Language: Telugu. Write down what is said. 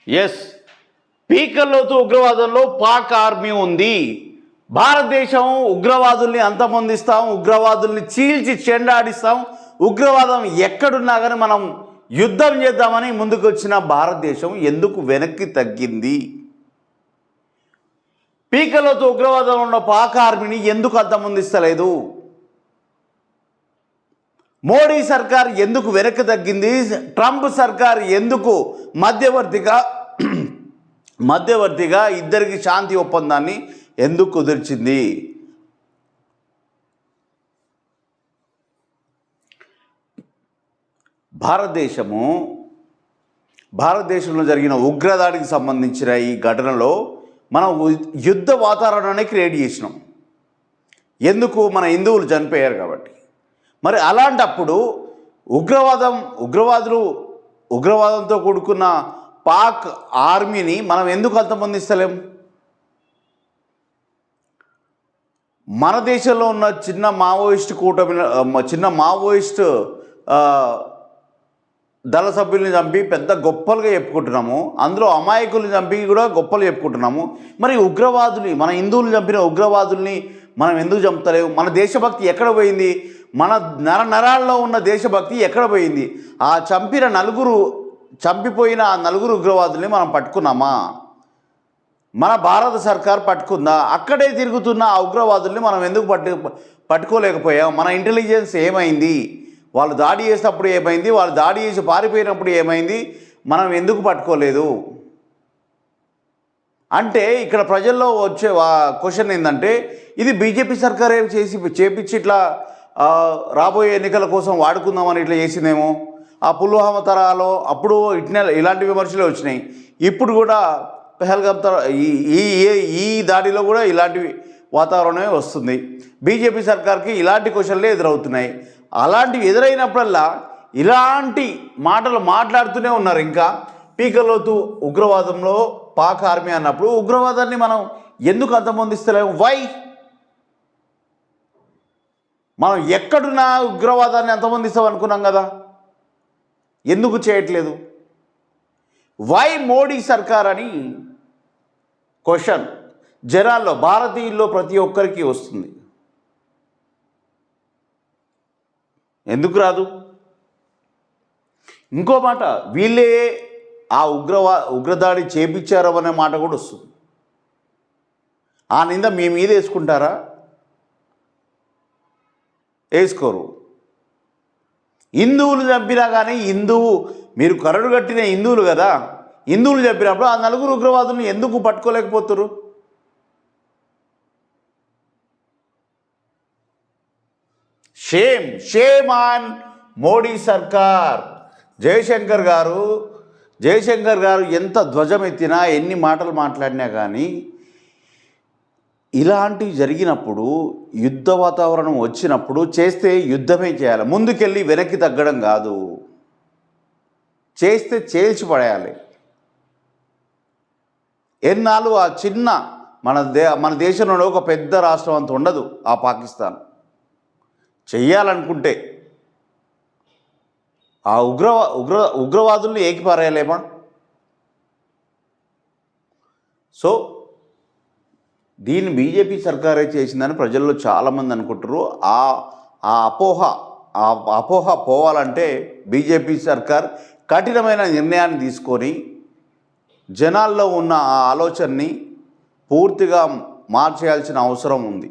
ఎస్, పీకల్లోతు ఉగ్రవాదంలో పాక్ ఆర్మీ ఉంది. భారతదేశం ఉగ్రవాదుల్ని అంతమొందిస్తాం, ఉగ్రవాదుల్ని చీల్చి చెండాడిస్తాం, ఉగ్రవాదం ఎక్కడున్నా కానీ మనం యుద్ధం చేద్దామని ముందుకు వచ్చిన భారతదేశం ఎందుకు వెనక్కి తగ్గింది? పీకల్లోతు ఉగ్రవాదంలో ఉన్న పాక్ ఆర్మీని ఎందుకు అంతమొందిస్తలేదు? మోడీ సర్కార్ ఎందుకు వెనక్కి తగ్గింది? ట్రంప్ సర్కార్ ఎందుకు మధ్యవర్తిగా ఇద్దరికి శాంతి ఒప్పందాన్ని ఎందుకు కుదిర్చింది? భారతదేశంలో జరిగిన ఉగ్రదాడికి సంబంధించిన ఈ ఘటనలో మనం యుద్ధ వాతావరణాన్ని క్రియేట్ చేసినాం. ఎందుకు? మన హిందువులు చనిపోయారు కాబట్టి. మరి అలాంటప్పుడు ఉగ్రవాదంతో కూడుకున్న పాక్ ఆర్మీని మనం ఎందుకు అంతమొందిస్తలేం? మన దేశంలో ఉన్న చిన్న మావోయిస్ట్ దళ సభ్యుల్ని చంపి పెద్ద గొప్పలుగా చెప్పుకుంటున్నాము, అందులో అమాయకుల్ని చంపి కూడా గొప్పలు చెప్పుకుంటున్నాము. మరి మన హిందువులు చంపిన ఉగ్రవాదుల్ని మనం ఎందుకు చంపుతలేము? మన దేశభక్తి ఎక్కడ పోయింది? మన నరాల్లో ఉన్న దేశభక్తి ఎక్కడ పోయింది? చంపిపోయిన ఆ నలుగురు ఉగ్రవాదుల్ని మనం పట్టుకున్నామా? మన భారత సర్కార్ పట్టుకుందా? అక్కడే తిరుగుతున్న ఆ ఉగ్రవాదుల్ని మనం ఎందుకు పట్టుకోలేకపోయాం? మన ఇంటెలిజెన్స్ ఏమైంది? వాళ్ళు దాడి చేసినప్పుడు ఏమైంది? వాళ్ళు దాడి చేసి పారిపోయినప్పుడు ఏమైంది? మనం ఎందుకు పట్టుకోలేదు? అంటే ఇక్కడ ప్రజల్లో వచ్చే క్వశ్చన్ ఏంటంటే, ఇది బీజేపీ సర్కార్ చేపించి ఇట్లా రాబోయే ఎన్నికల కోసం వాడుకుందామని ఇట్లా చేసిందేమో. ఆ పుల్వామా తరాలో అప్పుడు ఇలాంటి విమర్శలే వచ్చినాయి. ఇప్పుడు కూడా పెహల్గాం ఈ దాడిలో కూడా ఇలాంటి వాతావరణమే వస్తుంది. బీజేపీ సర్కార్కి ఇలాంటి క్వశ్చన్లే ఎదురవుతున్నాయి. అలాంటివి ఎదురైనప్పుడల్లా ఇలాంటి మాటలు మాట్లాడుతూనే ఉన్నారు. ఇంకా పీకల్లోతు ఉగ్రవాదంలో పాక్ ఆర్మీ అన్నప్పుడు ఉగ్రవాదాన్ని మనం ఎందుకు అంతమొందిస్తలేము? వై? మనం ఎక్కడున్నా ఉగ్రవాదాన్ని అంతమొందిస్తాం అనుకున్నాం కదా, ఎందుకు చేయట్లేదు? వై మోడీ సర్కార్ అని క్వశ్చన్ జనాల్లో, భారతీయుల్లో ప్రతి ఒక్కరికి వస్తుంది. ఎందుకు రాదు? ఇంకో మాట, వీళ్ళే ఆ ఉగ్రదాడి చేపించారు అనే మాట కూడా వస్తుంది. ఆ నింద మీ మీద వేసుకుంటారా? వేసుకోరు. హిందువులు చంపినా కానీ మీరు కరడు కట్టిన హిందువులు కదా, హిందువులు చంపినప్పుడు ఆ నలుగురు ఉగ్రవాదులను ఎందుకు పట్టుకోలేకపోతున్నారు? షేమ్ ఆన్ మోడీ సర్కార్. జయశంకర్ గారు ఎంత ధ్వజం ఎత్తినా, ఎన్ని మాటలు మాట్లాడినా కానీ ఇలాంటివి జరిగినప్పుడు, యుద్ధ వాతావరణం వచ్చినప్పుడు చేస్తే యుద్ధమే చేయాలి. ముందుకెళ్ళి వెనక్కి తగ్గడం కాదు. చేస్తే చేల్చి పడేయాలి. ఎన్నాళ్ళు ఆ చిన్న మన దేశంలో ఒక పెద్ద రాష్ట్రం అంత ఉండదు ఆ పాకిస్తాన్. చెయ్యాలనుకుంటే ఆ ఉగ్రవాదుల్ని ఏకిపారేయలేమా? సో దీన్ని బీజేపీ సర్కారే చేసిందని ప్రజల్లో చాలామంది అనుకుంటారు. ఆ అపోహ పోవాలంటే బీజేపీ సర్కార్ కఠినమైన నిర్ణయాన్ని తీసుకొని జనాల్లో ఉన్న ఆ ఆలోచనని పూర్తిగా మార్చేయాల్సిన అవసరం ఉంది.